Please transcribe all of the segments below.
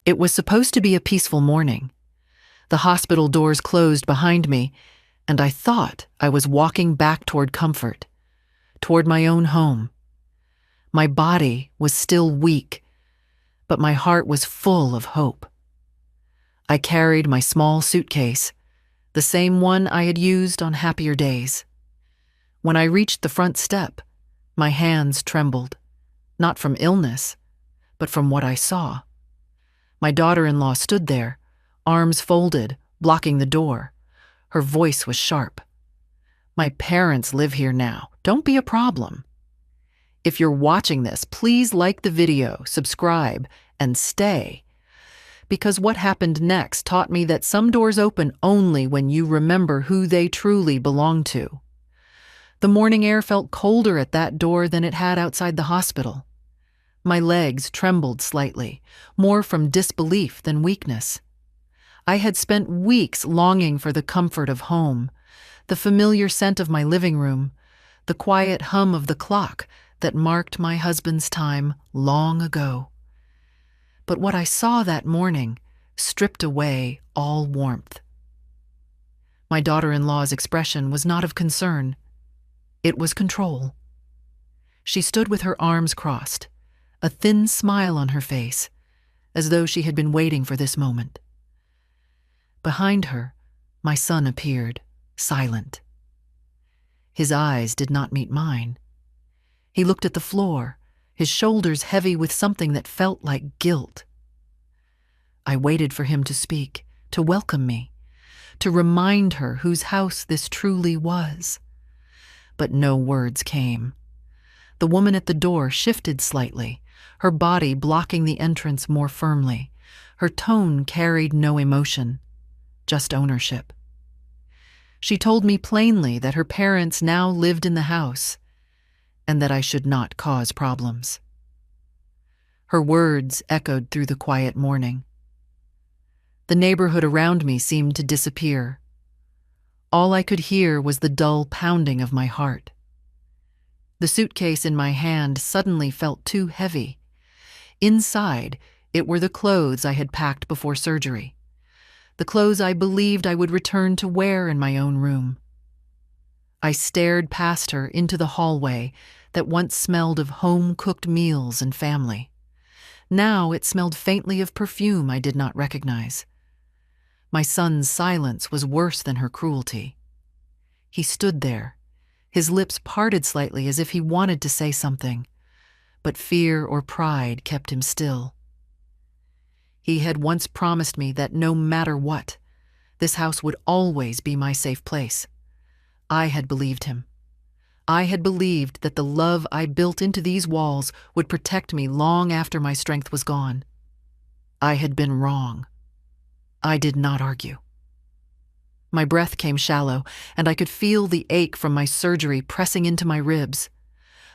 It was supposed to be a peaceful morning. The hospital doors closed behind me, and I thought I was walking back toward comfort, toward my own home. My body was still weak, but my heart was full of hope. I carried my small suitcase, the same one I had used on happier days. When I reached the front step, my hands trembled, not from illness, but from what I saw. My daughter-in-law stood there, arms folded, blocking the door. Her voice was sharp. "My parents live here now. Don't be a problem. If you're watching this, please like the video, subscribe, and stay. Because what happened next taught me that some doors open only when you remember who they truly belong to." The morning air felt colder at that door than it had outside the hospital. My legs trembled slightly, more from disbelief than weakness. I had spent weeks longing for the comfort of home, the familiar scent of my living room, the quiet hum of the clock that marked my husband's time long ago. But what I saw that morning stripped away all warmth. My daughter-in-law's expression was not of concern. It was control. She stood with her arms crossed, a thin smile on her face, as though she had been waiting for this moment. Behind her, my son appeared, silent. His eyes did not meet mine. He looked at the floor, his shoulders heavy with something that felt like guilt. I waited for him to speak, to welcome me, to remind her whose house this truly was. But no words came. The woman at the door shifted slightly, her body blocking the entrance more firmly. Her tone carried no emotion, just ownership. She told me plainly that her parents now lived in the house, and that I should not cause problems. Her words echoed through the quiet morning. The neighborhood around me seemed to disappear. All I could hear was the dull pounding of my heart. The suitcase in my hand suddenly felt too heavy. Inside, it were the clothes I had packed before surgery, the clothes I believed I would return to wear in my own room. I stared past her into the hallway that once smelled of home-cooked meals and family. Now it smelled faintly of perfume I did not recognize. My son's silence was worse than her cruelty. He stood there, his lips parted slightly as if he wanted to say something, but fear or pride kept him still. He had once promised me that no matter what, this house would always be my safe place. I had believed him. I had believed that the love I built into these walls would protect me long after my strength was gone. I had been wrong. I did not argue. My breath came shallow, and I could feel the ache from my surgery pressing into my ribs.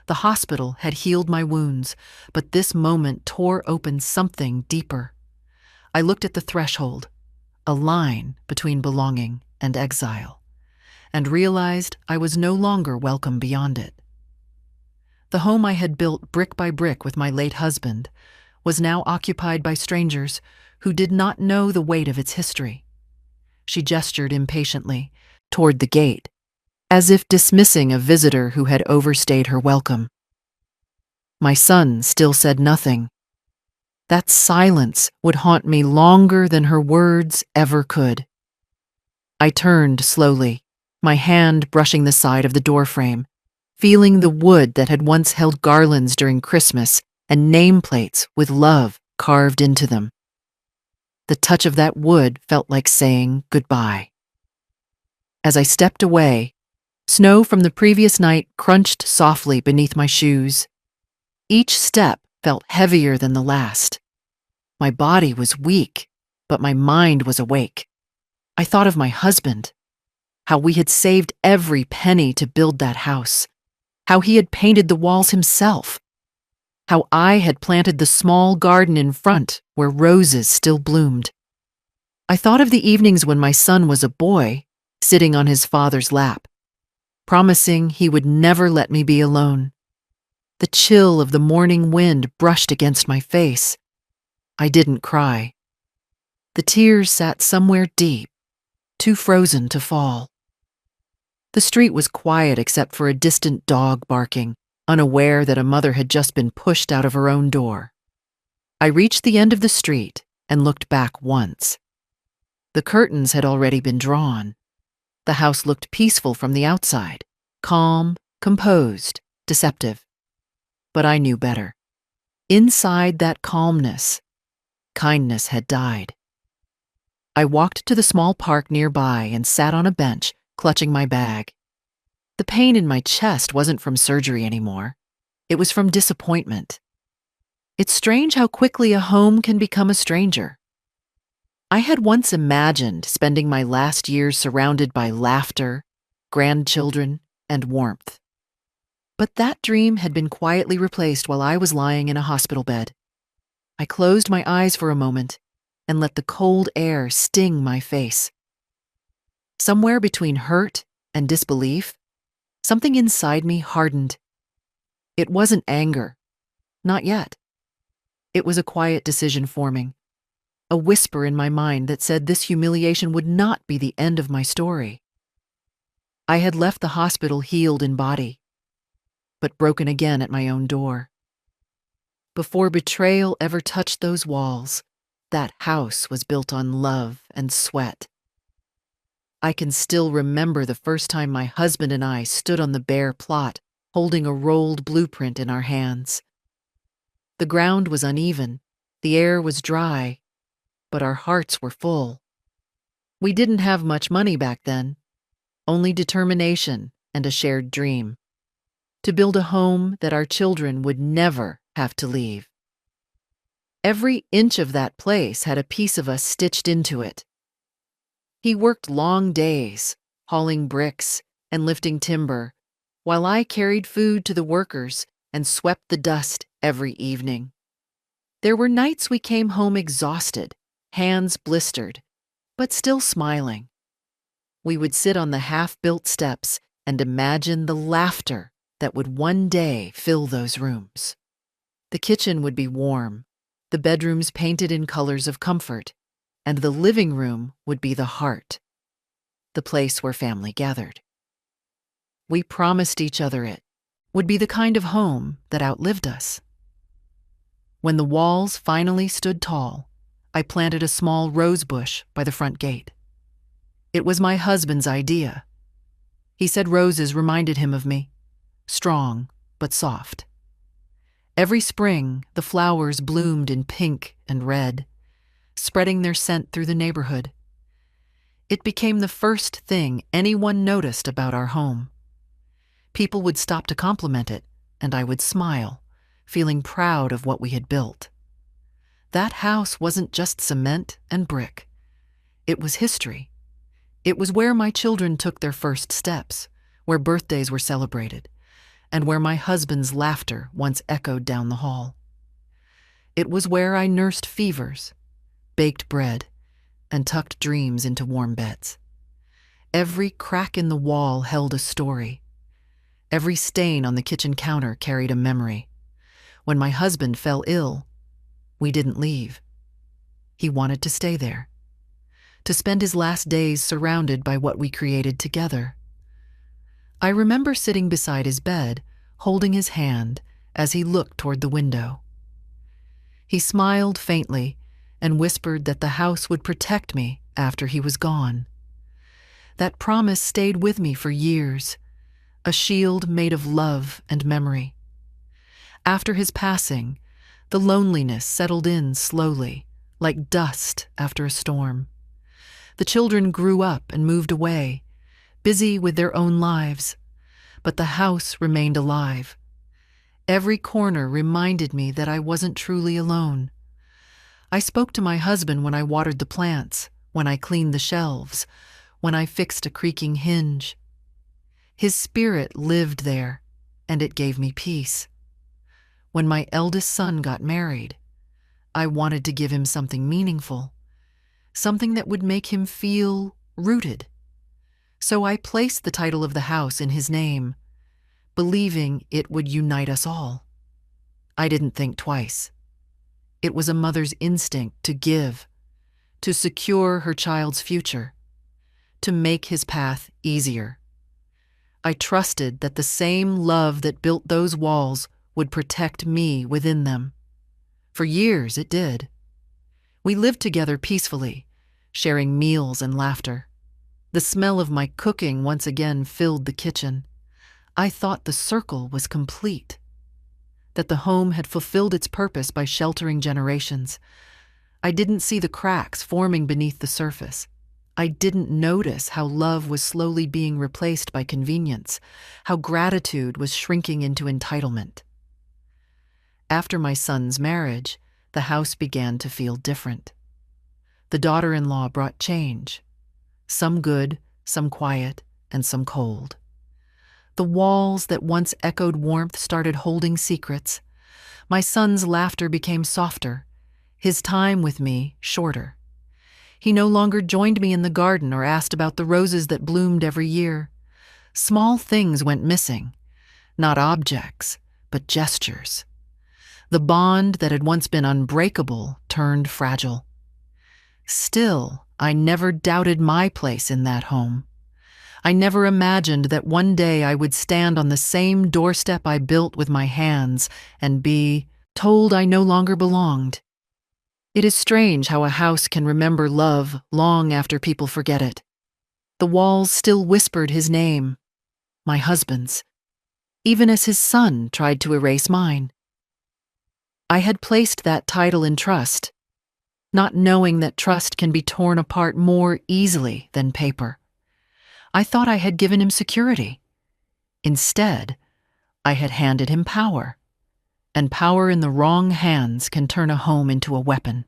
The hospital had healed my wounds, but this moment tore open something deeper. I looked at the threshold, a line between belonging and exile, and realized I was no longer welcome beyond it. The home I had built brick by brick with my late husband was now occupied by strangers who did not know the weight of its history. She gestured impatiently toward the gate, as if dismissing a visitor who had overstayed her welcome. My son still said nothing. That silence would haunt me longer than her words ever could. I turned slowly, my hand brushing the side of the doorframe, feeling the wood that had once held garlands during Christmas and nameplates with love carved into them. The touch of that wood felt like saying goodbye. As I stepped away, snow from the previous night crunched softly beneath my shoes. Each step felt heavier than the last. My body was weak, but my mind was awake. I thought of my husband, how we had saved every penny to build that house, how he had painted the walls himself, how I had planted the small garden in front where roses still bloomed. I thought of the evenings when my son was a boy, sitting on his father's lap, promising he would never let me be alone. The chill of the morning wind brushed against my face. I didn't cry, The tears sat somewhere deep, too frozen to fall. The street was quiet except for a distant dog barking, unaware that a mother had just been pushed out of her own door. I reached the end of the street and looked back once. The curtains had already been drawn. The house looked peaceful from the outside, calm, composed, deceptive. But I knew better. Inside that calmness, kindness had died. I walked to the small park nearby and sat on a bench, clutching my bag. The pain in my chest wasn't from surgery anymore. It was from disappointment. It's strange how quickly a home can become a stranger. I had once imagined spending my last years surrounded by laughter, grandchildren, and warmth. But that dream had been quietly replaced while I was lying in a hospital bed. I closed my eyes for a moment and let the cold air sting my face. Somewhere between hurt and disbelief, something inside me hardened. It wasn't anger. Not yet. It was a quiet decision forming, a whisper in my mind that said this humiliation would not be the end of my story. I had left the hospital healed in body, but broken again at my own door. Before betrayal ever touched those walls, that house was built on love and sweat. I can still remember the first time my husband and I stood on the bare plot, holding a rolled blueprint in our hands. The ground was uneven, the air was dry, but our hearts were full. We didn't have much money back then, only determination and a shared dream. To build a home that our children would never have to leave. Every inch of that place had a piece of us stitched into it. He worked long days, hauling bricks and lifting timber, while I carried food to the workers and swept the dust every evening. There were nights we came home exhausted, hands blistered, but still smiling. We would sit on the half-built steps and imagine the laughter that would one day fill those rooms. The kitchen would be warm, the bedrooms painted in colors of comfort, and the living room would be the heart, the place where family gathered. We promised each other it would be the kind of home that outlived us. When the walls finally stood tall, I planted a small rose bush by the front gate. It was my husband's idea. He said roses reminded him of me, strong but soft. Every spring, the flowers bloomed in pink and red, spreading their scent through the neighborhood. It became the first thing anyone noticed about our home. People would stop to compliment it, and I would smile, feeling proud of what we had built. That house wasn't just cement and brick. It was history. It was where my children took their first steps, where birthdays were celebrated, and where my husband's laughter once echoed down the hall. It was where I nursed fevers, baked bread, and tucked dreams into warm beds. Every crack in the wall held a story. Every stain on the kitchen counter carried a memory. When my husband fell ill, we didn't leave. He wanted to stay there, to spend his last days surrounded by what we created together. I remember sitting beside his bed, holding his hand as he looked toward the window. He smiled faintly and whispered that the house would protect me after he was gone. That promise stayed with me for years, a shield made of love and memory. After his passing, the loneliness settled in slowly, like dust after a storm. The children grew up and moved away, busy with their own lives, but the house remained alive. Every corner reminded me that I wasn't truly alone. I spoke to my husband when I watered the plants, when I cleaned the shelves, when I fixed a creaking hinge. His spirit lived there, and it gave me peace. When my eldest son got married, I wanted to give him something meaningful, something that would make him feel rooted. So I placed the title of the house in his name, believing it would unite us all. I didn't think twice. It was a mother's instinct to give, to secure her child's future, to make his path easier. I trusted that the same love that built those walls would protect me within them. For years it did. We lived together peacefully, sharing meals and laughter. The smell of my cooking once again filled the kitchen. I thought the circle was complete, that the home had fulfilled its purpose by sheltering generations. I didn't see the cracks forming beneath the surface. I didn't notice how love was slowly being replaced by convenience, how gratitude was shrinking into entitlement. After my son's marriage, the house began to feel different. The daughter-in-law brought change, some good, some quiet, and some cold. The walls that once echoed warmth started holding secrets. My son's laughter became softer, his time with me shorter. He no longer joined me in the garden or asked about the roses that bloomed every year. Small things went missing, not objects, but gestures. The bond that had once been unbreakable turned fragile. Still, I never doubted my place in that home. I never imagined that one day I would stand on the same doorstep I built with my hands and be told I no longer belonged. It is strange how a house can remember love long after people forget it. The walls still whispered his name, my husband's, even as his son tried to erase mine. I had placed that title in trust, not knowing that trust can be torn apart more easily than paper. I thought I had given him security. Instead, I had handed him power, and power in the wrong hands can turn a home into a weapon.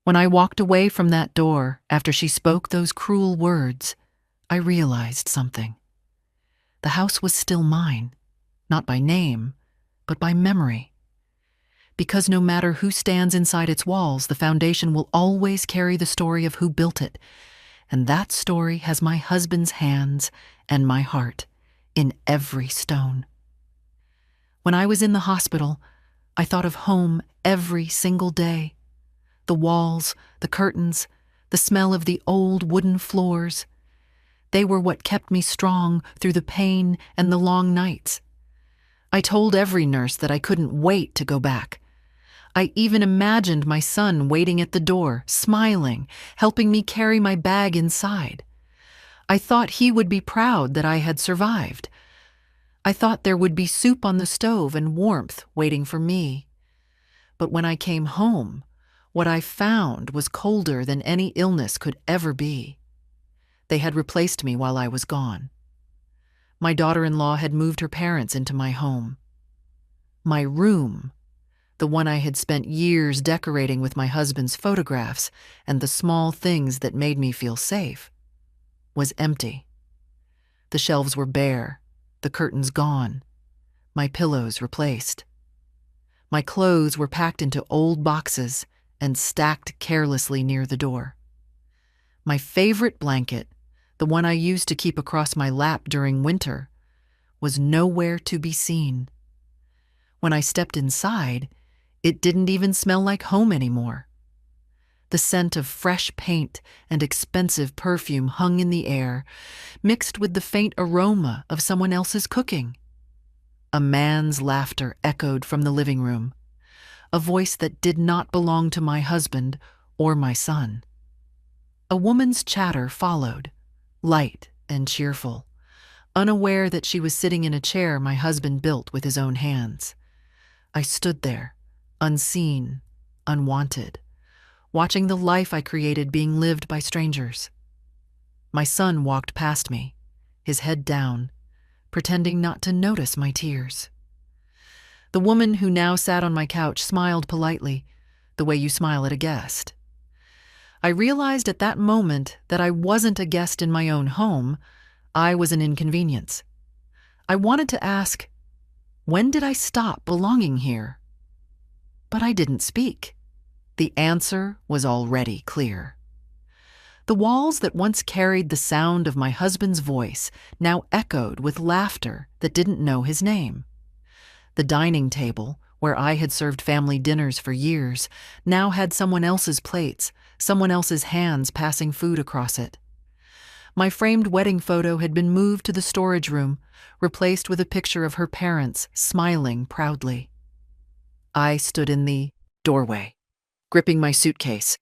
When I walked away from that door after she spoke those cruel words, I realized something. The house was still mine, not by name, but by memory. Because no matter who stands inside its walls, the foundation will always carry the story of who built it, and that story has my husband's hands and my heart in every stone. When I was in the hospital, I thought of home every single day. The walls, the curtains, the smell of the old wooden floors. They were what kept me strong through the pain and the long nights. I told every nurse that I couldn't wait to go back. I even imagined my son waiting at the door, smiling, helping me carry my bag inside. I thought he would be proud that I had survived. I thought there would be soup on the stove and warmth waiting for me. But when I came home, what I found was colder than any illness could ever be. They had replaced me while I was gone. My daughter-in-law had moved her parents into my home. My room, the one I had spent years decorating with my husband's photographs and the small things that made me feel safe, was empty. The shelves were bare, the curtains gone, my pillows replaced. My clothes were packed into old boxes and stacked carelessly near the door. My favorite blanket, the one I used to keep across my lap during winter, was nowhere to be seen. When I stepped inside, it didn't even smell like home anymore. The scent of fresh paint and expensive perfume hung in the air, mixed with the faint aroma of someone else's cooking. A man's laughter echoed from the living room, a voice that did not belong to my husband or my son. A woman's chatter followed, light and cheerful, unaware that she was sitting in a chair my husband built with his own hands. I stood there, unseen, unwanted, watching the life I created being lived by strangers. My son walked past me, his head down, pretending not to notice my tears. The woman who now sat on my couch smiled politely, the way you smile at a guest. I realized at that moment that I wasn't a guest in my own home, I was an inconvenience. I wanted to ask, when did I stop belonging here? But I didn't speak. The answer was already clear. The walls that once carried the sound of my husband's voice now echoed with laughter that didn't know his name. The dining table, where I had served family dinners for years, now had someone else's plates, someone else's hands passing food across it. My framed wedding photo had been moved to the storage room, replaced with a picture of her parents smiling proudly. I stood in the doorway, gripping my suitcase,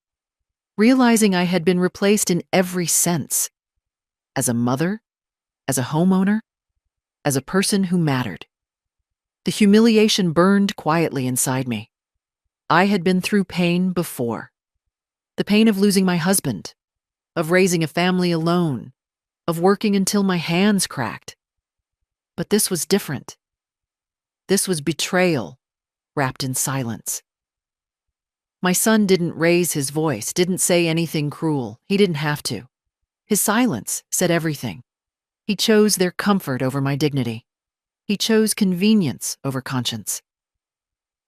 realizing I had been replaced in every sense. As a mother, as a homeowner, as a person who mattered. The humiliation burned quietly inside me. I had been through pain before. The pain of losing my husband, of raising a family alone, of working until my hands cracked. But this was different. This was betrayal, wrapped in silence. My son didn't raise his voice, didn't say anything cruel. He didn't have to. His silence said everything. He chose their comfort over my dignity. He chose convenience over conscience.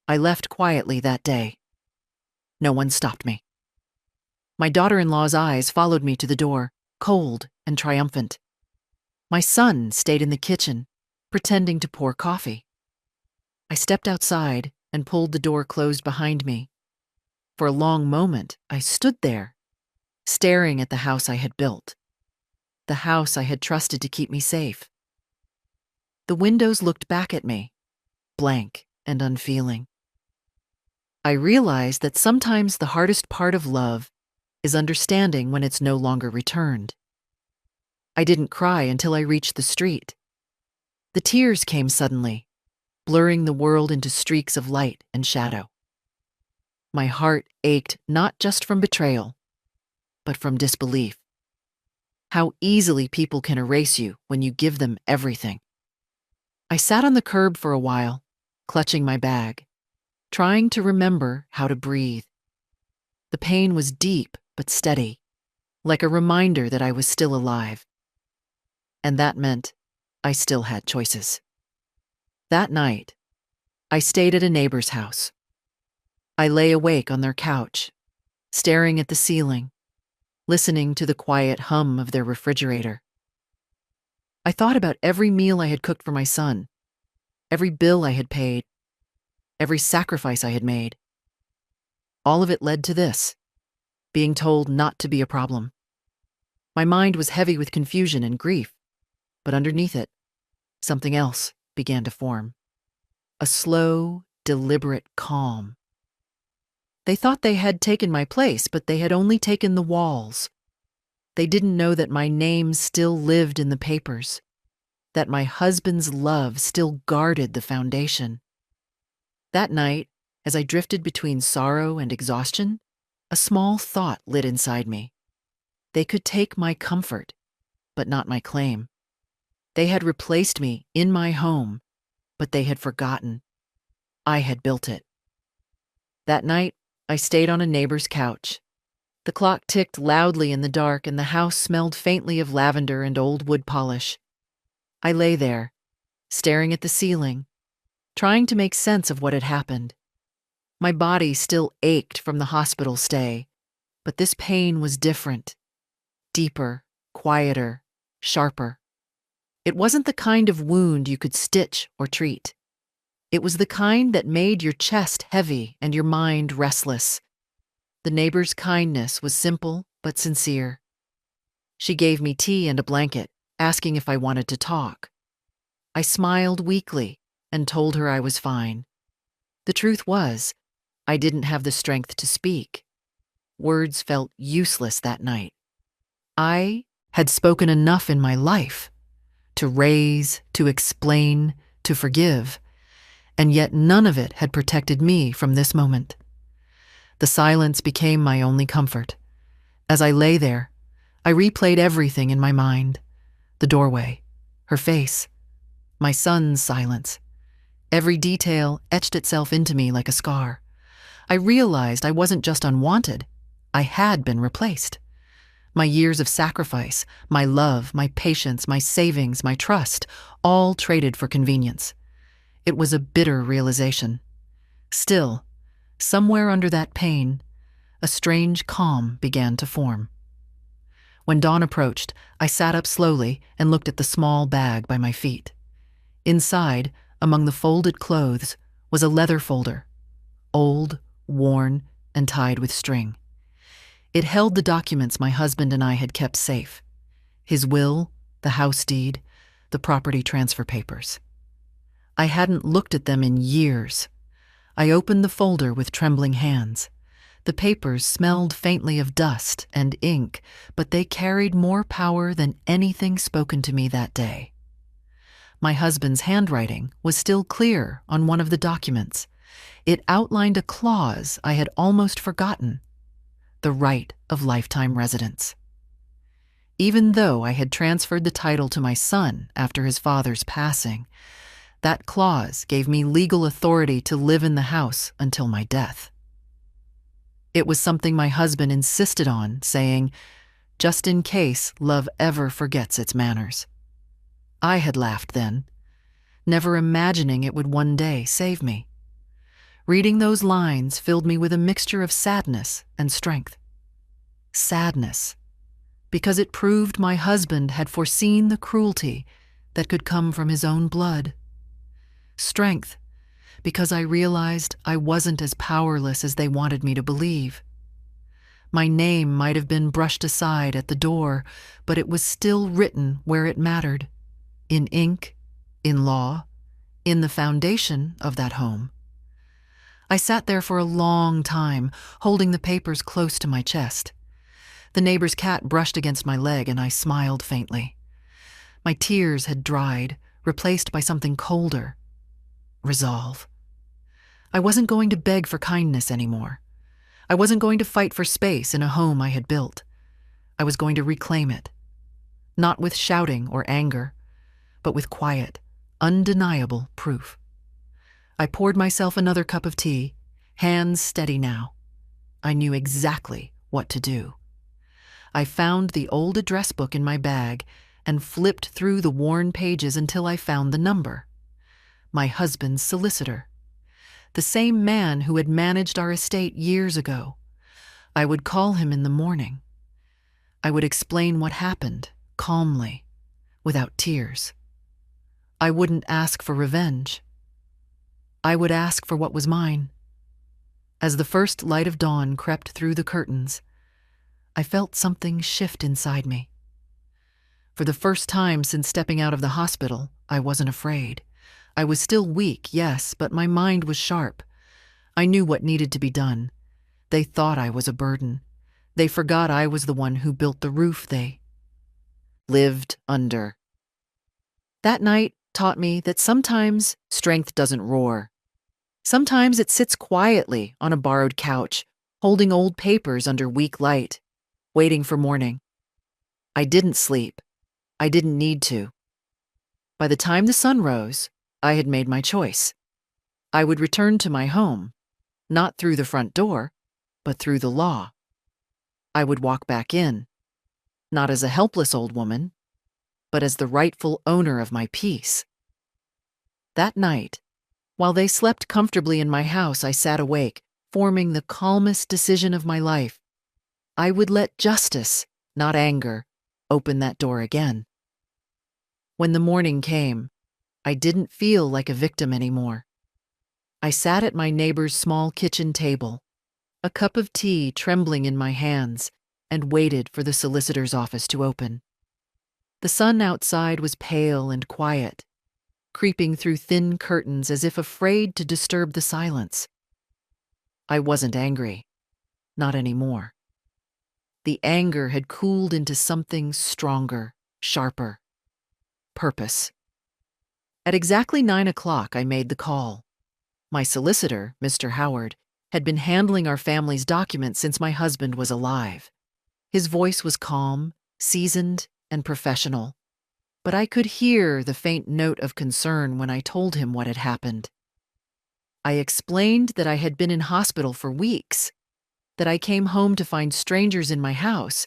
I left quietly that day. No one stopped me. My daughter-in-law's eyes followed me to the door, cold and triumphant. My son stayed in the kitchen, pretending to pour coffee. I stepped outside and pulled the door closed behind me. For a long moment, I stood there, staring at the house I had built, the house I had trusted to keep me safe. The windows looked back at me, blank and unfeeling. I realized that sometimes the hardest part of love is understanding when it's no longer returned. I didn't cry until I reached the street. The tears came suddenly, blurring the world into streaks of light and shadow. My heart ached not just from betrayal, but from disbelief. How easily people can erase you when you give them everything. I sat on the curb for a while, clutching my bag, trying to remember how to breathe. The pain was deep but steady, like a reminder that I was still alive. And that meant I still had choices. That night, I stayed at a neighbor's house. I lay awake on their couch, staring at the ceiling, listening to the quiet hum of their refrigerator. I thought about every meal I had cooked for my son, every bill I had paid, every sacrifice I had made. All of it led to this, being told not to be a problem. My mind was heavy with confusion and grief, but underneath it, something else began to form. A slow, deliberate calm. They thought they had taken my place, but they had only taken the walls. They didn't know that my name still lived in the papers, that my husband's love still guarded the foundation. That night, as I drifted between sorrow and exhaustion, a small thought lit inside me. They could take my comfort, but not my claim. They had replaced me in my home, but they had forgotten. I had built it. That night, I stayed on a neighbor's couch. The clock ticked loudly in the dark and the house smelled faintly of lavender and old wood polish. I lay there, staring at the ceiling, trying to make sense of what had happened. My body still ached from the hospital stay, but this pain was different, deeper, quieter, sharper. It wasn't the kind of wound you could stitch or treat. It was the kind that made your chest heavy and your mind restless. The neighbor's kindness was simple but sincere. She gave me tea and a blanket, asking if I wanted to talk. I smiled weakly and told her I was fine. The truth was, I didn't have the strength to speak. Words felt useless that night. I had spoken enough in my life to raise, to explain, to forgive, and yet none of it had protected me from this moment. The silence became my only comfort. As I lay there, I replayed everything in my mind. The doorway, her face, my son's silence. Every detail etched itself into me like a scar. I realized I wasn't just unwanted, I had been replaced. My years of sacrifice, my love, my patience, my savings, my trust, all traded for convenience. It was a bitter realization. Still, somewhere under that pain, a strange calm began to form. When dawn approached, I sat up slowly and looked at the small bag by my feet. Inside, among the folded clothes, was a leather folder, old, worn, and tied with string. It held the documents my husband and I had kept safe: his will, the house deed, the property transfer papers. I hadn't looked at them in years. I opened the folder with trembling hands. The papers smelled faintly of dust and ink, but they carried more power than anything spoken to me that day. My husband's handwriting was still clear on one of the documents. It outlined a clause I had almost forgotten: the right of lifetime residence. Even though I had transferred the title to my son after his father's passing, that clause gave me legal authority to live in the house until my death. It was something my husband insisted on, saying, just in case love ever forgets its manners. I had laughed then, never imagining it would one day save me. Reading those lines filled me with a mixture of sadness and strength. Sadness, because it proved my husband had foreseen the cruelty that could come from his own blood. Strength, because I realized I wasn't as powerless as they wanted me to believe. My name might have been brushed aside at the door, but it was still written where it mattered: in ink, in law, in the foundation of that home. I sat there for a long time, holding the papers close to my chest. The neighbor's cat brushed against my leg, and I smiled faintly. My tears had dried, replaced by something colder: resolve. I wasn't going to beg for kindness anymore. I wasn't going to fight for space in a home I had built. I was going to reclaim it, not with shouting or anger, but with quiet, undeniable proof. I poured myself another cup of tea, hands steady now. I knew exactly what to do. I found the old address book in my bag and flipped through the worn pages until I found the number: my husband's solicitor, the same man who had managed our estate years ago. I would call him in the morning. I would explain what happened, calmly, without tears. I wouldn't ask for revenge. I would ask for what was mine. As the first light of dawn crept through the curtains, I felt something shift inside me. For the first time since stepping out of the hospital, I wasn't afraid. I was still weak, yes, but my mind was sharp. I knew what needed to be done. They thought I was a burden. They forgot I was the one who built the roof they lived under. That night taught me that sometimes strength doesn't roar. Sometimes it sits quietly on a borrowed couch, holding old papers under weak light, waiting for morning. I didn't sleep. I didn't need to. By the time the sun rose, I had made my choice. I would return to my home, not through the front door, but through the law. I would walk back in, not as a helpless old woman, but as the rightful owner of my peace. That night, while they slept comfortably in my house, I sat awake, forming the calmest decision of my life. I would let justice, not anger, open that door again. When the morning came, I didn't feel like a victim anymore. I sat at my neighbor's small kitchen table, a cup of tea trembling in my hands, and waited for the solicitor's office to open. The sun outside was pale and quiet, creeping through thin curtains as if afraid to disturb the silence. I wasn't angry, not anymore. The anger had cooled into something stronger, sharper: purpose. At exactly 9 o'clock, I made the call. My solicitor, Mr. Howard, had been handling our family's documents since my husband was alive. His voice was calm, seasoned, and professional, but I could hear the faint note of concern when I told him what had happened. I explained that I had been in hospital for weeks, that I came home to find strangers in my house,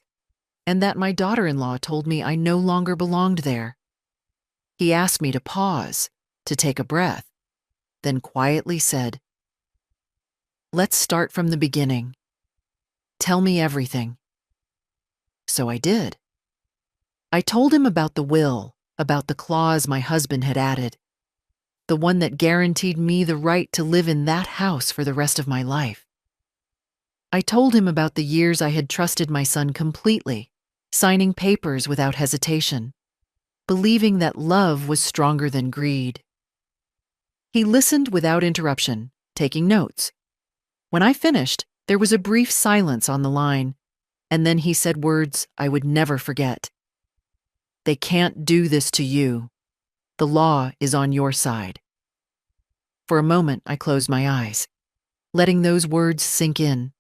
and that my daughter-in-law told me I no longer belonged there. He asked me to pause, to take a breath, then quietly said, "Let's start from the beginning. Tell me everything." So I did. I told him about the will, about the clause my husband had added. the one that guaranteed me the right to live in that house for the rest of my life. I told him about the years I had trusted my son completely, signing papers without hesitation, believing that love was stronger than greed. He listened without interruption, taking notes. When I finished, there was a brief silence on the line, and then he said words I would never forget. "They can't do this to you. The law is on your side." For a moment, I closed my eyes, letting those words sink in.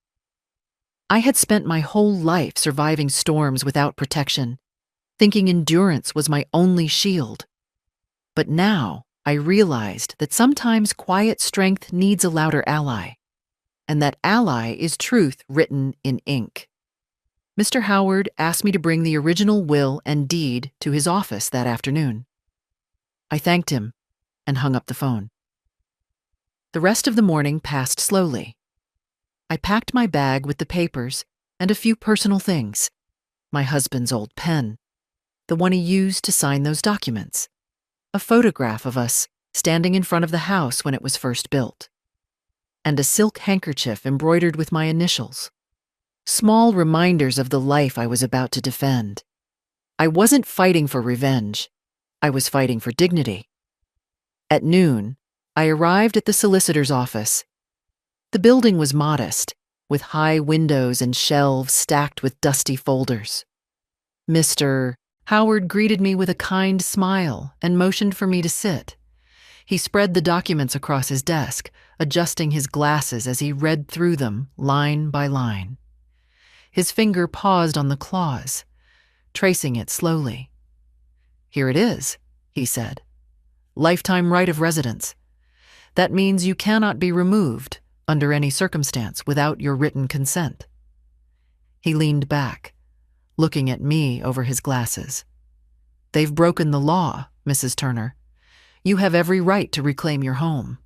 I had spent my whole life surviving storms without protection, thinking endurance was my only shield. But now I realized that sometimes quiet strength needs a louder ally, and that ally is truth written in ink. Mr. Howard asked me to bring the original will and deed to his office that afternoon. I thanked him and hung up the phone. The rest of the morning passed slowly. I packed my bag with the papers and a few personal things. My husband's old pen, the one he used to sign those documents, a photograph of us standing in front of the house when it was first built, and a silk handkerchief embroidered with my initials. Small reminders of the life I was about to defend. I wasn't fighting for revenge. I was fighting for dignity. At noon, I arrived at the solicitor's office. The building was modest, with high windows and shelves stacked with dusty folders. Mr. Howard greeted me with a kind smile and motioned for me to sit. He spread the documents across his desk, adjusting his glasses as he read through them line by line. His finger paused on the clause, tracing it slowly. "Here it is," he said. "Lifetime right of residence. That means you cannot be removed under any circumstance without your written consent." He leaned back, looking at me over his glasses. "They've broken the law, Mrs. Turner. You have every right to reclaim your home."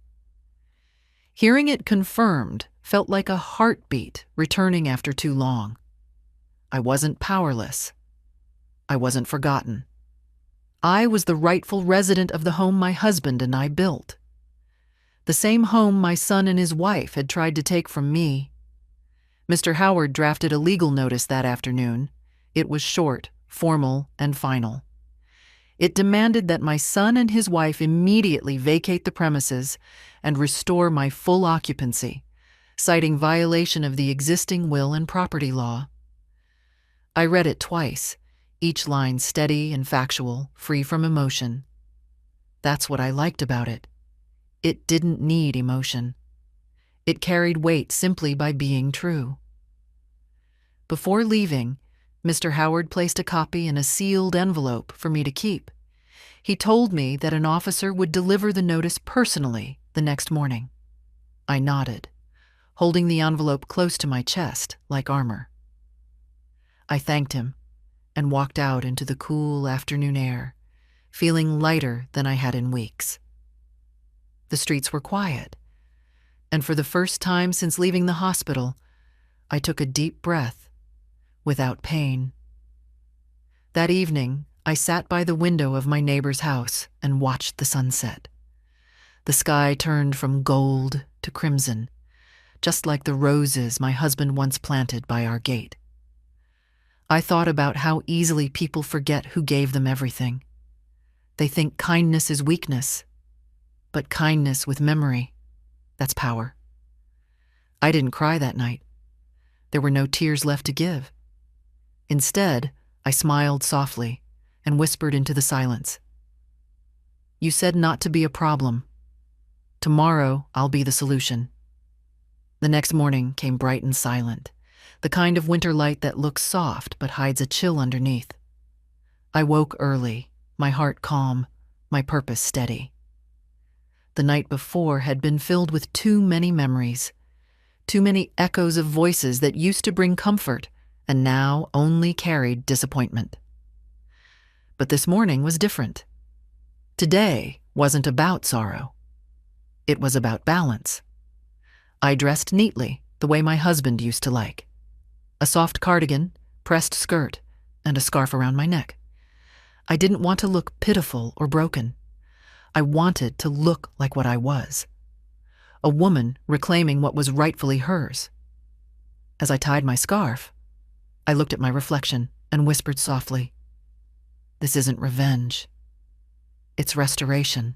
Hearing it confirmed felt like a heartbeat returning after too long. I wasn't powerless. I wasn't forgotten. I was the rightful resident of the home my husband and I built. The same home my son and his wife had tried to take from me. Mr. Howard drafted a legal notice that afternoon. It was short, formal, and final. It demanded that my son and his wife immediately vacate the premises and restore my full occupancy, citing violation of the existing will and property law. I read it twice, each line steady and factual, free from emotion. That's what I liked about it. It didn't need emotion. It carried weight simply by being true. Before leaving, Mr. Howard placed a copy in a sealed envelope for me to keep. He told me that an officer would deliver the notice personally the next morning. I nodded, holding the envelope close to my chest like armor. I thanked him and walked out into the cool afternoon air, feeling lighter than I had in weeks. The streets were quiet, and for the first time since leaving the hospital, I took a deep breath without pain. That evening, I sat by the window of my neighbor's house and watched the sunset. The sky turned from gold to crimson, just like the roses my husband once planted by our gate. I thought about how easily people forget who gave them everything. They think kindness is weakness, but kindness with memory, that's power. I didn't cry that night. There were no tears left to give. Instead, I smiled softly and whispered into the silence. "You said not to be a problem. Tomorrow, I'll be the solution." The next morning came bright and silent, the kind of winter light that looks soft but hides a chill underneath. I woke early, my heart calm, my purpose steady. The night before had been filled with too many memories, too many echoes of voices that used to bring comfort and now only carried disappointment. But this morning was different. Today wasn't about sorrow. It was about balance. I dressed neatly, the way my husband used to like. A soft cardigan, pressed skirt, and a scarf around my neck. I didn't want to look pitiful or broken. I wanted to look like what I was, a woman reclaiming what was rightfully hers. As I tied my scarf, I looked at my reflection and whispered softly, "This isn't revenge. It's restoration."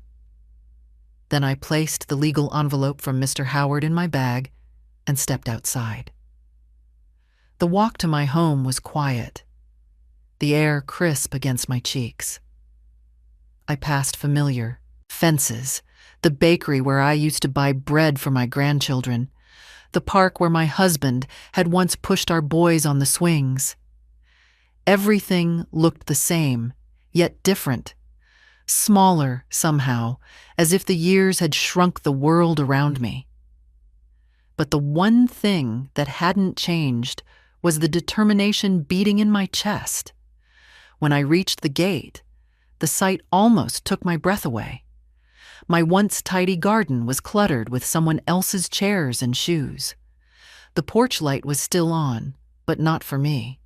Then I placed the legal envelope from Mr. Howard in my bag and stepped outside. The walk to my home was quiet, the air crisp against my cheeks. I passed familiar fences, the bakery where I used to buy bread for my grandchildren, the park where my husband had once pushed our boys on the swings. Everything looked the same, yet different, smaller somehow, as if the years had shrunk the world around me. But the one thing that hadn't changed was the determination beating in my chest. When I reached the gate, the sight almost took my breath away. My once tidy garden was cluttered with someone else's chairs and shoes. The porch light was still on, but not for me.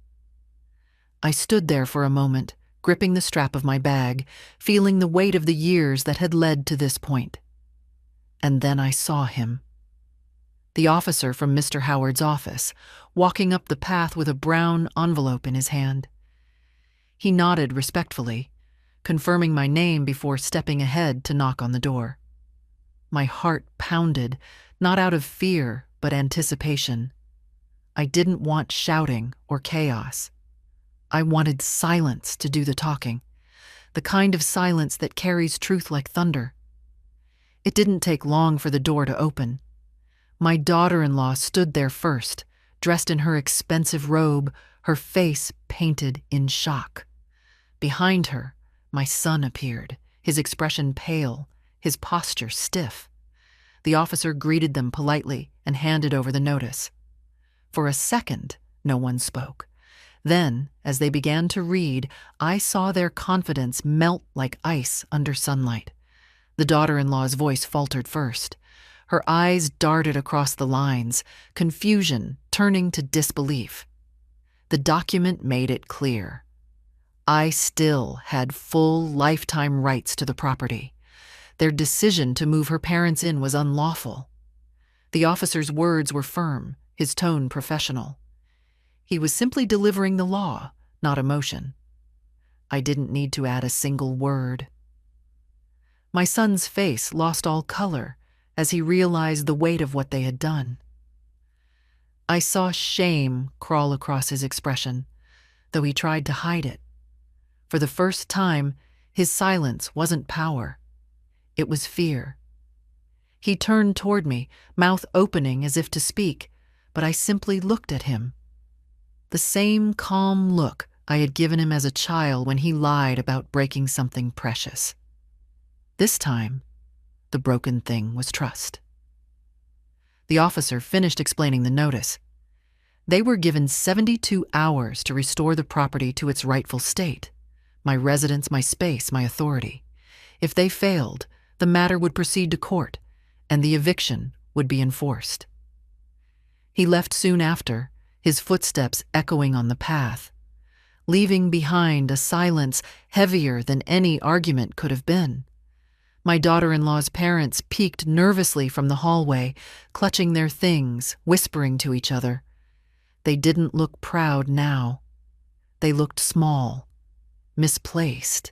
I stood there for a moment, gripping the strap of my bag, feeling the weight of the years that had led to this point. And then I saw him. The officer from Mr. Howard's office, walking up the path with a brown envelope in his hand. He nodded respectfully, confirming my name before stepping ahead to knock on the door. My heart pounded, not out of fear, but anticipation. I didn't want shouting or chaos. I wanted silence to do the talking, the kind of silence that carries truth like thunder. It didn't take long for the door to open. My daughter-in-law stood there first, dressed in her expensive robe, her face painted in shock. Behind her, my son appeared, his expression pale, his posture stiff. The officer greeted them politely and handed over the notice. For a second, no one spoke. Then, as they began to read, I saw their confidence melt like ice under sunlight. The daughter-in-law's voice faltered first. Her eyes darted across the lines, confusion turning to disbelief. The document made it clear. I still had full lifetime rights to the property. Their decision to move her parents in was unlawful. The officer's words were firm, his tone professional. He was simply delivering the law, not emotion. I didn't need to add a single word. My son's face lost all color as he realized the weight of what they had done. I saw shame crawl across his expression, though he tried to hide it. For the first time, his silence wasn't power. It was fear. He turned toward me, mouth opening as if to speak, but I simply looked at him. The same calm look I had given him as a child when he lied about breaking something precious. This time, the broken thing was trust. The officer finished explaining the notice. They were given 72 hours to restore the property to its rightful state. My residence, my space, my authority. If they failed, the matter would proceed to court, and the eviction would be enforced. He left soon after, his footsteps echoing on the path, leaving behind a silence heavier than any argument could have been. My daughter-in-law's parents peeked nervously from the hallway, clutching their things, whispering to each other. They didn't look proud now. They looked small, misplaced.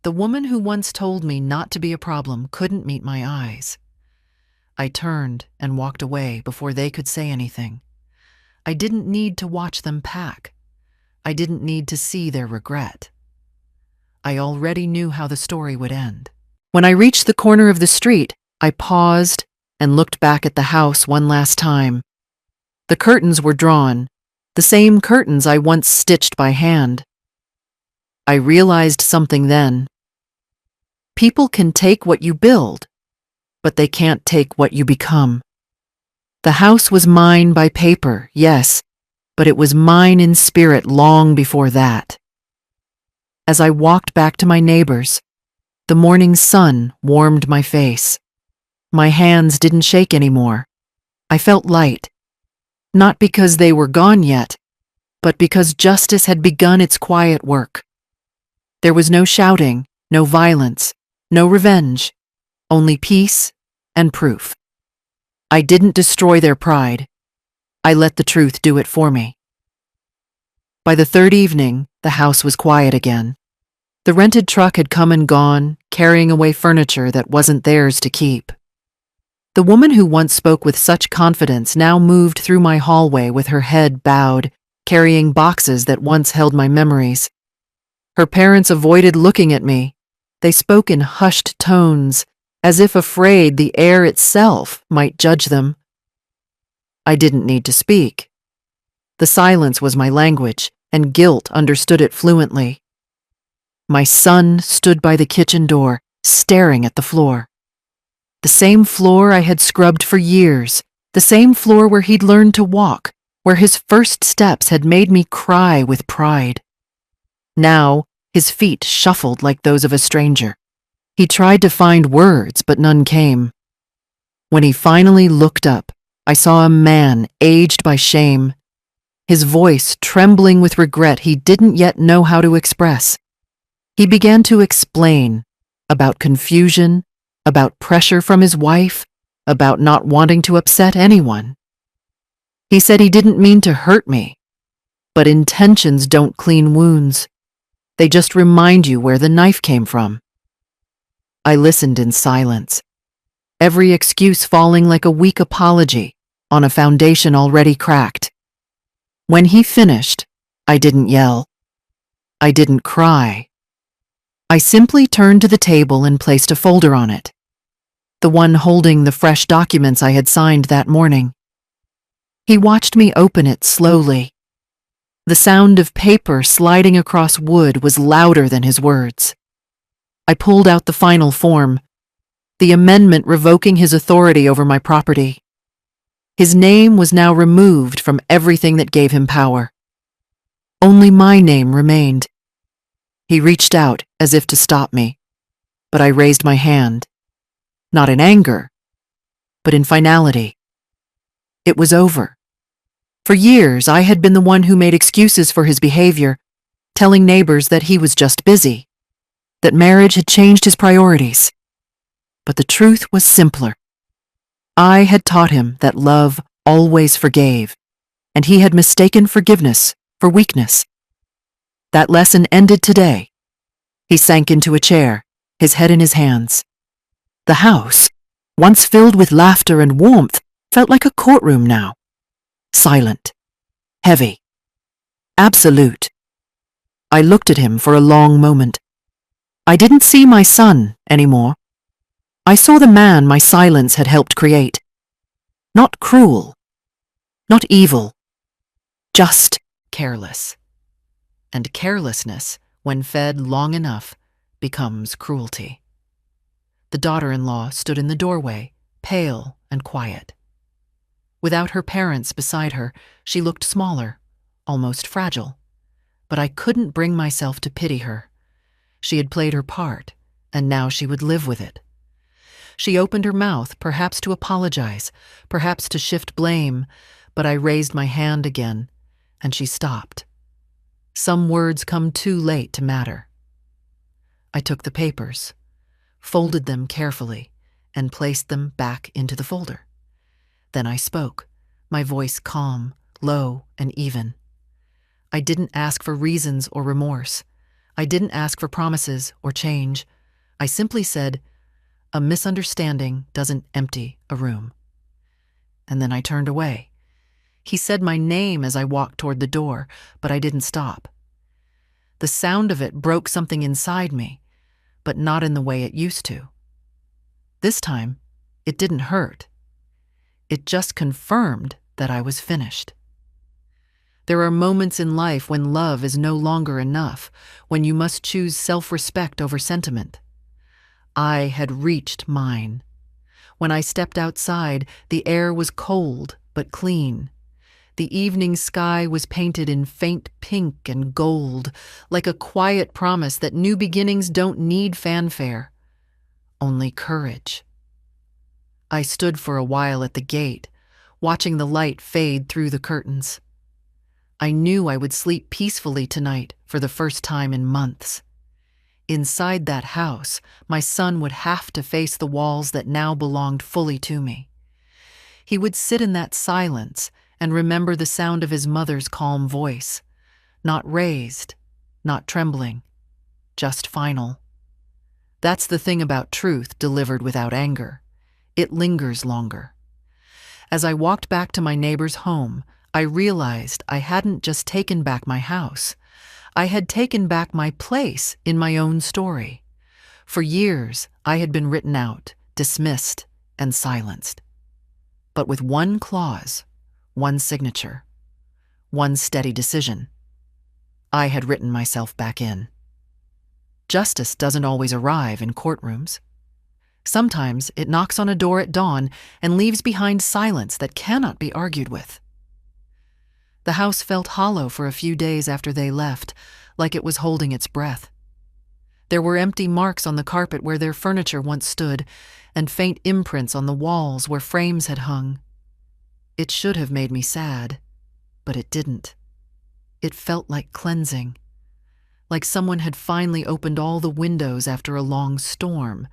The woman who once told me not to be a problem couldn't meet my eyes. I turned and walked away before they could say anything. I didn't need to watch them pack. I didn't need to see their regret. I already knew how the story would end. When I reached the corner of the street, I paused and looked back at the house one last time. The curtains were drawn, the same curtains I once stitched by hand. I realized something then. People can take what you build, but they can't take what you become. The house was mine by paper, yes, but it was mine in spirit long before that. As I walked back to my neighbors, the morning sun warmed my face. My hands didn't shake anymore. I felt light, not because they were gone yet, but because justice had begun its quiet work. There was no shouting, no violence, No revenge, only peace and proof. I didn't destroy their pride. I let the truth do it for me. By the third evening, the house was quiet again. The rented truck had come and gone, carrying away furniture that wasn't theirs to keep. The woman who once spoke with such confidence now moved through my hallway with her head bowed, carrying boxes that once held my memories. Her parents avoided looking at me. They spoke in hushed tones, as if afraid the air itself might judge them. I didn't need to speak. The silence was my language, and guilt understood it fluently. My son stood by the kitchen door, staring at the floor. The same floor I had scrubbed for years, the same floor where he'd learned to walk, where his first steps had made me cry with pride. Now, his feet shuffled like those of a stranger. He tried to find words, but none came. When he finally looked up, I saw a man aged by shame, his voice trembling with regret he didn't yet know how to express. He began to explain about confusion, about pressure from his wife, about not wanting to upset anyone. He said he didn't mean to hurt me, but intentions don't clean wounds. They just remind you where the knife came from. I listened in silence, every excuse falling like a weak apology on a foundation already cracked. When he finished, I didn't yell. I didn't cry. I simply turned to the table and placed a folder on it, the one holding the fresh documents I had signed that morning. He watched me open it slowly. The sound of paper sliding across wood was louder than his words. I pulled out the final form, the amendment revoking his authority over my property. His name was now removed from everything that gave him power. Only my name remained. He reached out as if to stop me, but I raised my hand, not in anger, but in finality. It was over. For years, I had been the one who made excuses for his behavior, telling neighbors that he was just busy, that marriage had changed his priorities. But the truth was simpler. I had taught him that love always forgave, and he had mistaken forgiveness for weakness. That lesson ended today. He sank into a chair, his head in his hands. The house, once filled with laughter and warmth, felt like a courtroom now. Silent, heavy, absolute. I looked at him for a long moment. I didn't see my son anymore. I saw the man my silence had helped create. Not cruel, not evil, just careless. And carelessness, when fed long enough, becomes cruelty. The daughter-in-law stood in the doorway, pale and quiet. Without her parents beside her, she looked smaller, almost fragile. But I couldn't bring myself to pity her. She had played her part, and now she would live with it. She opened her mouth, perhaps to apologize, perhaps to shift blame, but I raised my hand again, and she stopped. Some words come too late to matter. I took the papers, folded them carefully, and placed them back into the folder. Then I spoke, my voice calm, low, and even. I didn't ask for reasons or remorse. I didn't ask for promises or change. I simply said, a misunderstanding doesn't empty a room. And then I turned away. He said my name as I walked toward the door, but I didn't stop. The sound of it broke something inside me, but not in the way it used to. This time, it didn't hurt. It just confirmed that I was finished. There are moments in life when love is no longer enough, when you must choose self-respect over sentiment. I had reached mine. When I stepped outside, the air was cold but clean. The evening sky was painted in faint pink and gold, like a quiet promise that new beginnings don't need fanfare, only courage. I stood for a while at the gate, watching the light fade through the curtains. I knew I would sleep peacefully tonight for the first time in months. Inside that house, my son would have to face the walls that now belonged fully to me. He would sit in that silence and remember the sound of his mother's calm voice, not raised, not trembling, just final. That's the thing about truth delivered without anger. It lingers longer. As I walked back to my neighbor's home, I realized I hadn't just taken back my house. I had taken back my place in my own story. For years, I had been written out, dismissed, and silenced. But with one clause, one signature, one steady decision, I had written myself back in. Justice doesn't always arrive in courtrooms. Sometimes it knocks on a door at dawn and leaves behind silence that cannot be argued with. The house felt hollow for a few days after they left, like it was holding its breath. There were empty marks on the carpet where their furniture once stood, and faint imprints on the walls where frames had hung. It should have made me sad, but it didn't. It felt like cleansing, like someone had finally opened all the windows after a long storm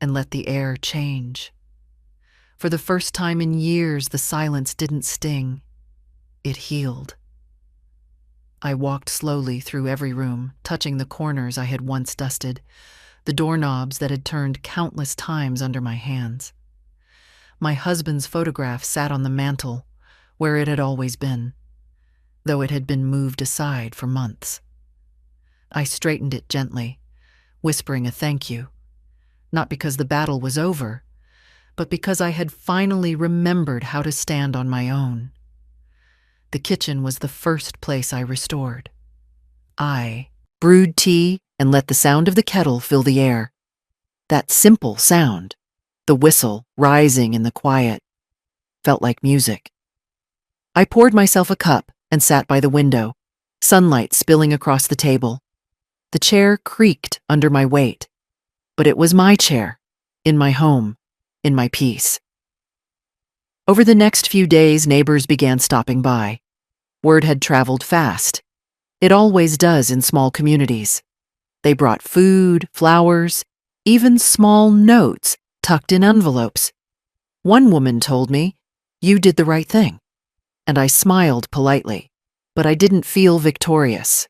and let the air change. For the first time in years, the silence didn't sting. It healed. I walked slowly through every room, touching the corners I had once dusted, the doorknobs that had turned countless times under my hands. My husband's photograph sat on the mantel, where it had always been, though it had been moved aside for months. I straightened it gently, whispering a thank you, not because the battle was over, but because I had finally remembered how to stand on my own. The kitchen was the first place I restored. I brewed tea and let the sound of the kettle fill the air. That simple sound, the whistle rising in the quiet, felt like music. I poured myself a cup and sat by the window, sunlight spilling across the table. The chair creaked under my weight, but it was my chair, in my home, in my peace. Over the next few days, neighbors began stopping by. Word had traveled fast. It always does in small communities. They brought food, flowers, even small notes tucked in envelopes. One woman told me, "You did the right thing." And I smiled politely, but I didn't feel victorious.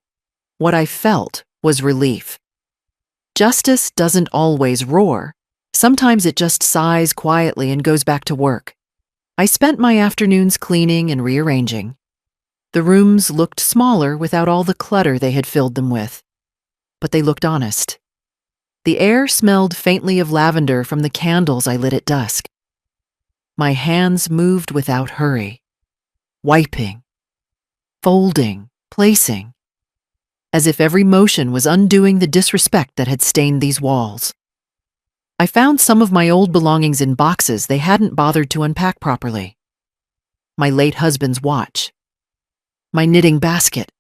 What I felt was relief. Justice doesn't always roar. Sometimes it just sighs quietly and goes back to work. I spent my afternoons cleaning and rearranging. The rooms looked smaller without all the clutter they had filled them with, but they looked honest. The air smelled faintly of lavender from the candles I lit at dusk. My hands moved without hurry, wiping, folding, placing, as if every motion was undoing the disrespect that had stained these walls. I found some of my old belongings in boxes they hadn't bothered to unpack properly. My late husband's watch, my knitting basket,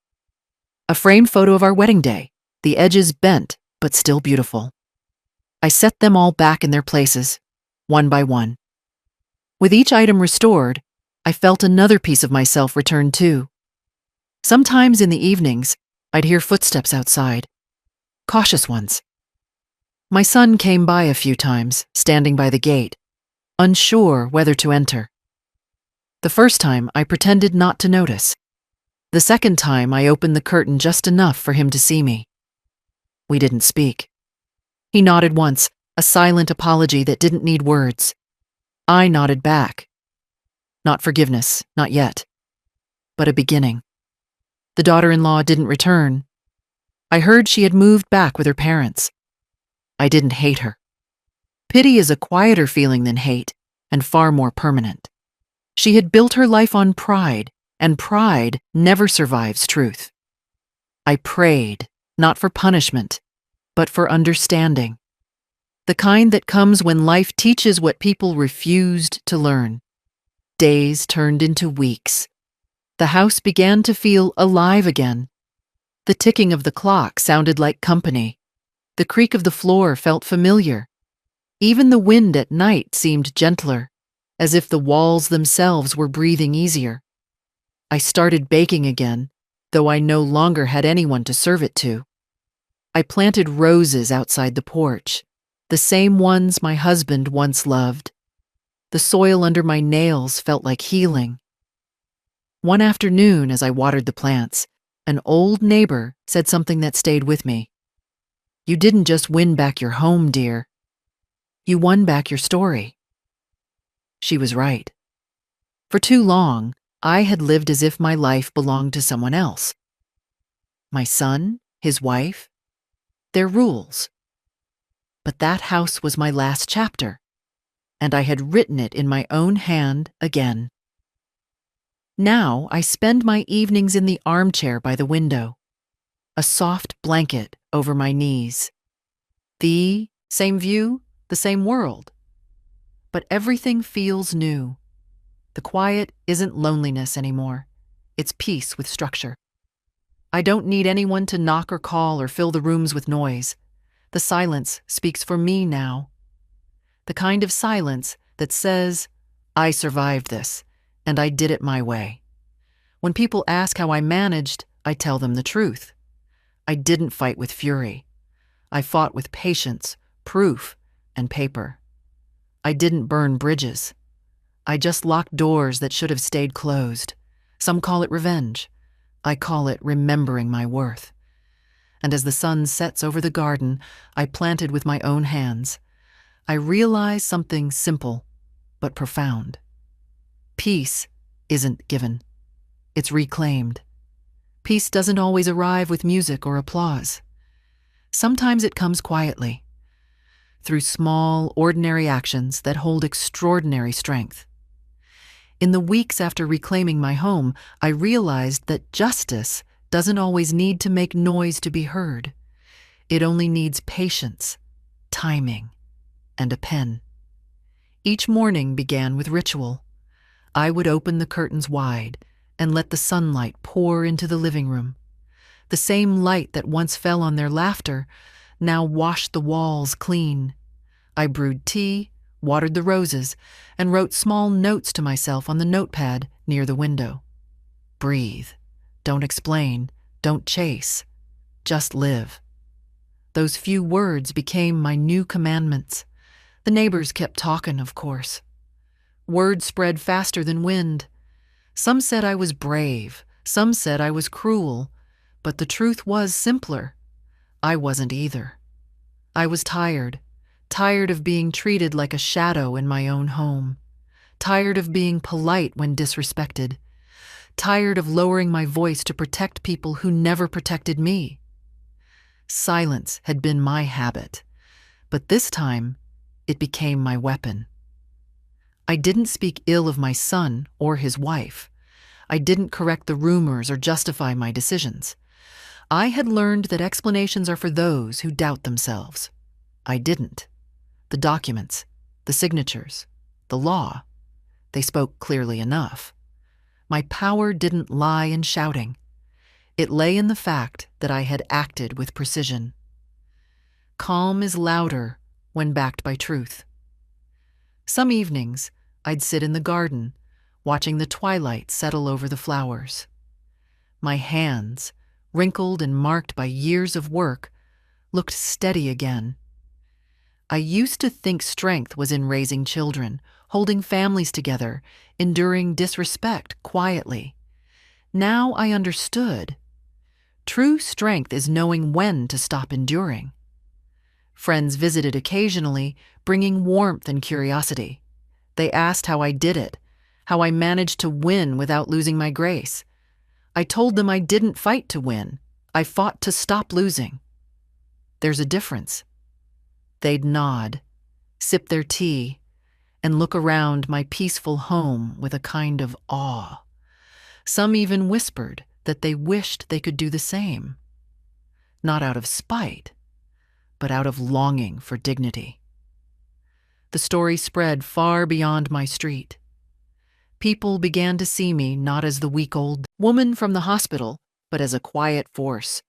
a framed photo of our wedding day, the edges bent but still beautiful. I set them all back in their places, one by one. With each item restored, I felt another piece of myself return too. Sometimes in the evenings, I'd hear footsteps outside, cautious ones. My son came by a few times, standing by the gate, unsure whether to enter. The first time, I pretended not to notice. The second time, I opened the curtain just enough for him to see me. We didn't speak. He nodded once, a silent apology that didn't need words. I nodded back. Not forgiveness, not yet, but a beginning. The daughter-in-law didn't return. I heard she had moved back with her parents. I didn't hate her. Pity is a quieter feeling than hate, and far more permanent. She had built her life on pride, and pride never survives truth. I prayed, not for punishment, but for understanding. The kind that comes when life teaches what people refused to learn. Days turned into weeks. The house began to feel alive again. The ticking of the clock sounded like company. The creak of the floor felt familiar. Even the wind at night seemed gentler, as if the walls themselves were breathing easier. I started baking again, though I no longer had anyone to serve it to. I planted roses outside the porch, the same ones my husband once loved. The soil under my nails felt like healing. One afternoon, as I watered the plants, an old neighbor said something that stayed with me. "You didn't just win back your home, dear. You won back your story." She was right. For too long, I had lived as if my life belonged to someone else. My son, his wife, their rules. But that house was my last chapter, and I had written it in my own hand again. Now I spend my evenings in the armchair by the window, a soft blanket over my knees. The same view, the same world. But everything feels new. The quiet isn't loneliness anymore. It's peace with structure. I don't need anyone to knock or call or fill the rooms with noise. The silence speaks for me now. The kind of silence that says, "I survived this, and I did it my way." When people ask how I managed, I tell them the truth. I didn't fight with fury. I fought with patience, proof, and paper. I didn't burn bridges. I just locked doors that should have stayed closed. Some call it revenge. I call it remembering my worth. And as the sun sets over the garden I planted with my own hands, I realize something simple but profound. Peace isn't given. It's reclaimed. Peace doesn't always arrive with music or applause. Sometimes it comes quietly, through small, ordinary actions that hold extraordinary strength. In the weeks after reclaiming my home, I realized that justice doesn't always need to make noise to be heard. It only needs patience, timing, and a pen. Each morning began with ritual. I would open the curtains wide and let the sunlight pour into the living room. The same light that once fell on their laughter now washed the walls clean. I brewed tea, watered the roses, and wrote small notes to myself on the notepad near the window. Breathe. Don't explain. Don't chase. Just live. Those few words became my new commandments. The neighbors kept talking, of course. Word spread faster than wind. Some said I was brave. Some said I was cruel. But the truth was simpler. I wasn't either. I was tired of being treated like a shadow in my own home, tired of being polite when disrespected, tired of lowering my voice to protect people who never protected me. Silence had been my habit, but this time it became my weapon. I didn't speak ill of my son or his wife. I didn't correct the rumors or justify my decisions. I had learned that explanations are for those who doubt themselves. I didn't. The documents, the signatures, the law, they spoke clearly enough. My power didn't lie in shouting. It lay in the fact that I had acted with precision. Calm is louder when backed by truth. Some evenings, I'd sit in the garden, watching the twilight settle over the flowers. My hands, wrinkled and marked by years of work, looked steady again. I used to think strength was in raising children, holding families together, enduring disrespect quietly. Now I understood. True strength is knowing when to stop enduring. Friends visited occasionally, bringing warmth and curiosity. They asked how I did it, how I managed to win without losing my grace. I told them I didn't fight to win. I fought to stop losing. There's a difference. They'd nod, sip their tea, and look around my peaceful home with a kind of awe. Some even whispered that they wished they could do the same. Not out of spite, but out of longing for dignity. The story spread far beyond my street. People began to see me not as the weak old woman from the hospital, but as a quiet force.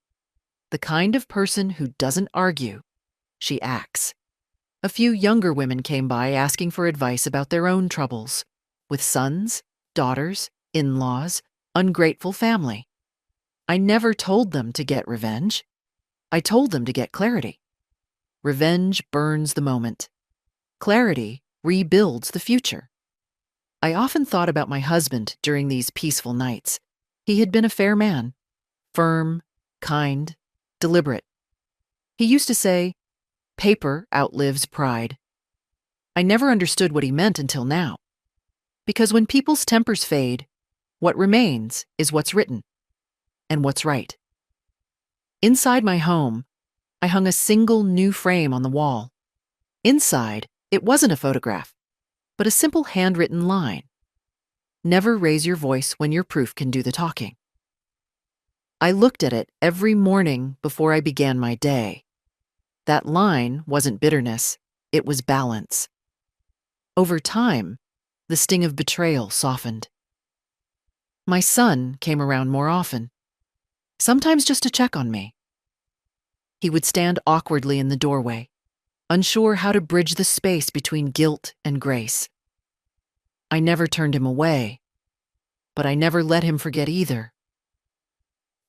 The kind of person who doesn't argue, she acts. A few younger women came by asking for advice about their own troubles, with sons, daughters, in-laws, ungrateful family. I never told them to get revenge. I told them to get clarity. Revenge burns the moment. Clarity rebuilds the future. I often thought about my husband during these peaceful nights. He had been a fair man, firm, kind, deliberate. He used to say, "Paper outlives pride." I never understood what he meant until now. Because when people's tempers fade, what remains is what's written and what's right. Inside my home, I hung a single new frame on the wall. Inside, it wasn't a photograph, but a simple handwritten line. Never raise your voice when your proof can do the talking. I looked at it every morning before I began my day. That line wasn't bitterness, it was balance. Over time, the sting of betrayal softened. My son came around more often, sometimes just to check on me. He would stand awkwardly in the doorway, unsure how to bridge the space between guilt and grace. I never turned him away, but I never let him forget either.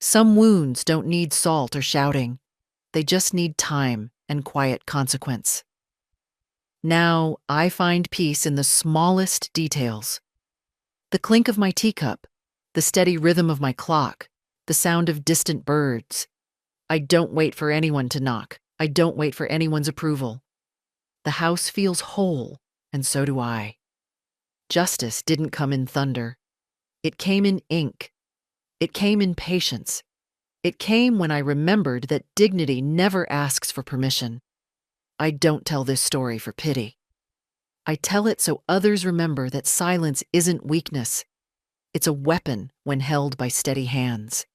Some wounds don't need salt or shouting. They just need time and quiet consequence. Now I find peace in the smallest details. The clink of my teacup, the steady rhythm of my clock, the sound of distant birds. I don't wait for anyone to knock. I don't wait for anyone's approval. The house feels whole, and so do I. Justice didn't come in thunder. It came in ink. It came in patience. It came when I remembered that dignity never asks for permission. I don't tell this story for pity. I tell it so others remember that silence isn't weakness. It's a weapon when held by steady hands.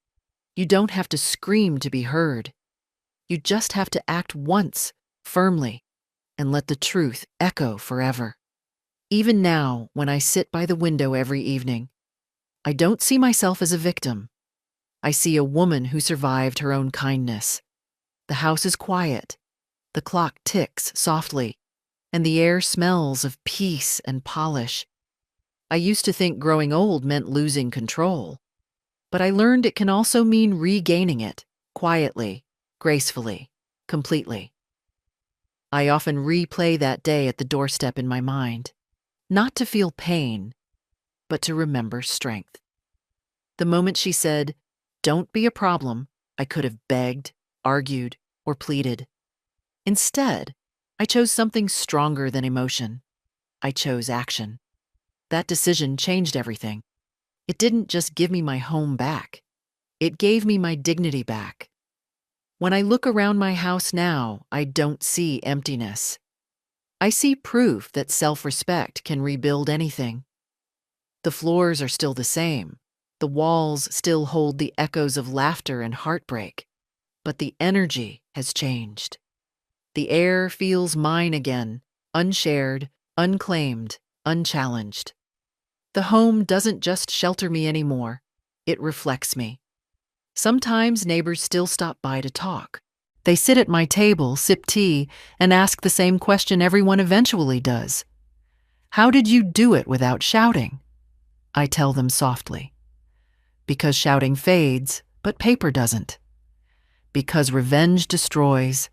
You don't have to scream to be heard. You just have to act once, firmly, and let the truth echo forever. Even now, when I sit by the window every evening, I don't see myself as a victim. I see a woman who survived her own kindness. The house is quiet. The clock ticks softly, and the air smells of peace and polish. I used to think growing old meant losing control, but I learned it can also mean regaining it, quietly, gracefully, completely. I often replay that day at the doorstep in my mind, not to feel pain, but to remember strength. The moment she said, "Don't be a problem," I could have begged, argued, or pleaded. Instead, I chose something stronger than emotion. I chose action. That decision changed everything. It didn't just give me my home back. It gave me my dignity back. When I look around my house now, I don't see emptiness. I see proof that self-respect can rebuild anything. The floors are still the same. The walls still hold the echoes of laughter and heartbreak. But the energy has changed. The air feels mine again, unshared, unclaimed, unchallenged. The home doesn't just shelter me anymore, it reflects me. Sometimes neighbors still stop by to talk. They sit at my table, sip tea, and ask the same question everyone eventually does. How did you do it without shouting? I tell them softly. Because shouting fades, but paper doesn't. Because revenge destroys,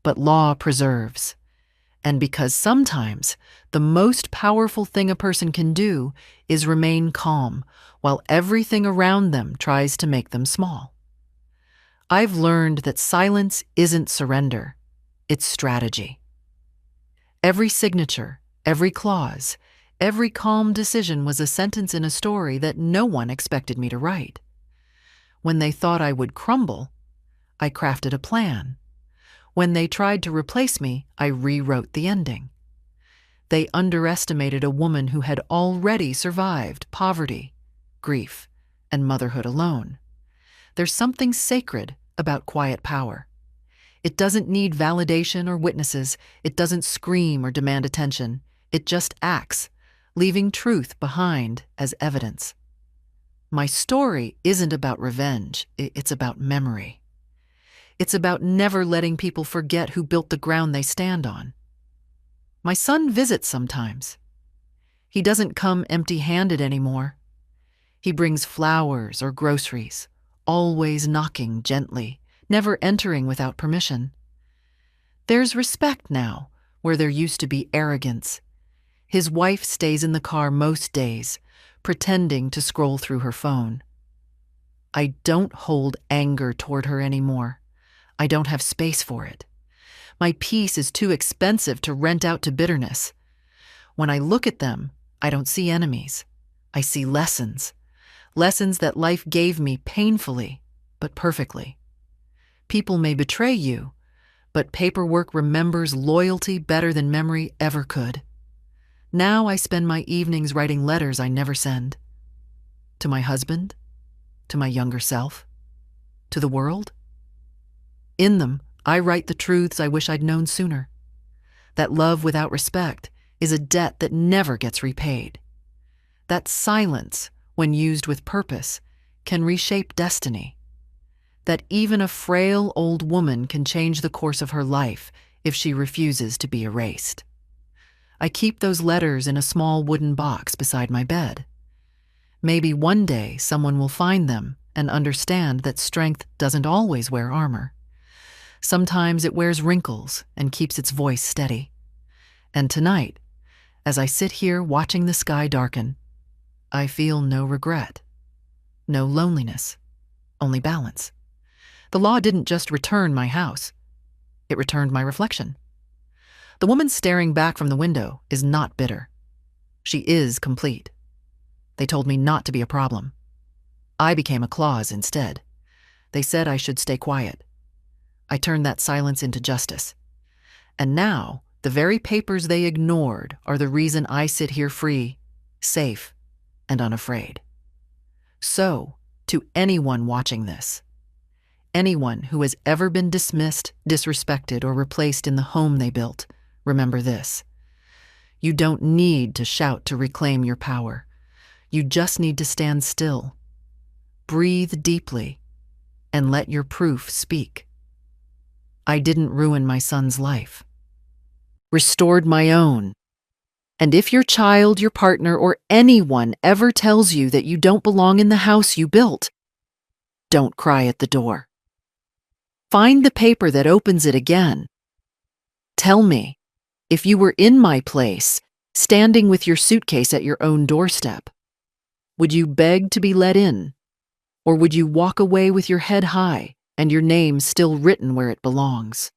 but law preserves. And because sometimes the most powerful thing a person can do is remain calm while everything around them tries to make them small. I've learned that silence isn't surrender, it's strategy. Every signature, every clause, every calm decision was a sentence in a story that no one expected me to write. When they thought I would crumble, I crafted a plan. When they tried to replace me, I rewrote the ending. They underestimated a woman who had already survived poverty, grief, and motherhood alone. There's something sacred about quiet power. It doesn't need validation or witnesses. It doesn't scream or demand attention. It just acts, leaving truth behind as evidence. My story isn't about revenge. It's about memory. It's about never letting people forget who built the ground they stand on. My son visits sometimes. He doesn't come empty-handed anymore. He brings flowers or groceries, always knocking gently, never entering without permission. There's respect now, where there used to be arrogance. His wife stays in the car most days, pretending to scroll through her phone. I don't hold anger toward her anymore. I don't have space for it. My peace is too expensive to rent out to bitterness. When I look at them, I don't see enemies. I see lessons. Lessons that life gave me painfully, but perfectly. People may betray you, but paperwork remembers loyalty better than memory ever could. Now I spend my evenings writing letters I never send. To my husband, to my younger self, to the world. In them, I write the truths I wish I'd known sooner. That love without respect is a debt that never gets repaid. That silence, when used with purpose, can reshape destiny. That even a frail old woman can change the course of her life if she refuses to be erased. I keep those letters in a small wooden box beside my bed. Maybe one day someone will find them and understand that strength doesn't always wear armor. Sometimes it wears wrinkles and keeps its voice steady. And tonight, as I sit here watching the sky darken, I feel no regret, no loneliness, only balance. The law didn't just return my house. It returned my reflection. The woman staring back from the window is not bitter. She is complete. They told me not to be a problem. I became a clause instead. They said I should stay quiet. I turned that silence into justice. And now, the very papers they ignored are the reason I sit here free, safe, and unafraid. So, to anyone watching this, anyone who has ever been dismissed, disrespected, or replaced in the home they built, remember this. You don't need to shout to reclaim your power. You just need to stand still, breathe deeply, and let your proof speak. I didn't ruin my son's life. Restored my own. And if your child, your partner, or anyone ever tells you that you don't belong in the house you built, don't cry at the door. Find the paper that opens it again. Tell me, if you were in my place, standing with your suitcase at your own doorstep, would you beg to be let in? Or would you walk away with your head high and your name still written where it belongs?